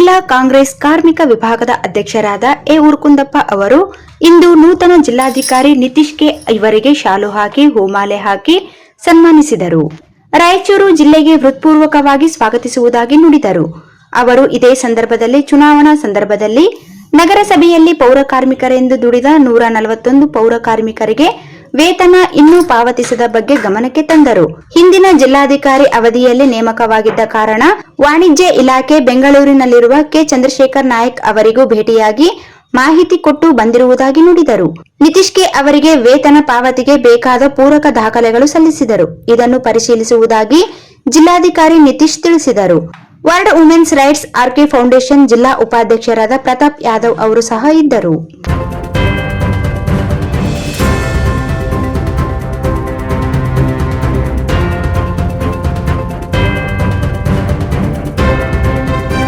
ಜಿಲ್ಲಾ ಕಾಂಗ್ರೆಸ್ ಕಾರ್ಮಿಕ ವಿಭಾಗದ ಅಧ್ಯಕ್ಷರಾದ ಎ ಉರ್ಕುಂದಪ್ಪ ಅವರು ಇಂದು ನೂತನ ಜಿಲ್ಲಾಧಿಕಾರಿ ನಿತೀಶ್ ಕೆ ಇವರಿಗೆ ಶಾಲು ಹಾಕಿ ಹೂಮಾಲೆ ಹಾಕಿ ಸನ್ಮಾನಿಸಿದರು. ರಾಯಚೂರು ಜಿಲ್ಲೆಗೆ ಹೃತ್ಪೂರ್ವಕವಾಗಿ ಸ್ವಾಗತಿಸುವುದಾಗಿ ನುಡಿದರು. ಅವರು ಇದೇ ಸಂದರ್ಭದಲ್ಲಿ ಚುನಾವಣಾ ಸಂದರ್ಭದಲ್ಲಿ ನಗರಸಭೆಯಲ್ಲಿ ಪೌರ ಕಾರ್ಮಿಕರೆಂದು ದುಡಿದ 141 ಪೌರ ಕಾರ್ಮಿಕರಿಗೆ ವೇತನ ಇನ್ನೂ ಪಾವತಿಸದ ಬಗ್ಗೆ ಗಮನಕ್ಕೆ ತಂದರು. ಹಿಂದಿನ ಜಿಲ್ಲಾಧಿಕಾರಿ ಅವಧಿಯಲ್ಲಿ ನೇಮಕವಾಗಿದ್ದ ಕಾರಣ ವಾಣಿಜ್ಯ ಇಲಾಖೆ ಬೆಂಗಳೂರಿನಲ್ಲಿರುವ ಕೆ ಚಂದ್ರಶೇಖರ್ ನಾಯಕ್ ಅವರಿಗೂ ಭೇಟಿಯಾಗಿ ಮಾಹಿತಿ ಕೊಟ್ಟು ಬಂದಿರುವುದಾಗಿ ನುಡಿದರು. ನಿತೀಶ್ ಕೆ ಅವರಿಗೆ ವೇತನ ಪಾವತಿಗೆ ಬೇಕಾದ ಪೂರಕ ದಾಖಲೆಗಳು ಸಲ್ಲಿಸಿದರು. ಇದನ್ನು ಪರಿಶೀಲಿಸುವುದಾಗಿ ಜಿಲ್ಲಾಧಿಕಾರಿ ನಿತೀಶ್ ತಿಳಿಸಿದರು. World women's rights RK foundation ಜಿಲ್ಲಾ ಉಪಾಧ್ಯಕ್ಷರಾದ ಪ್ರತಾಪ್ ಯಾದವ್ ಅವರು ಸಹ ಇದ್ದರು.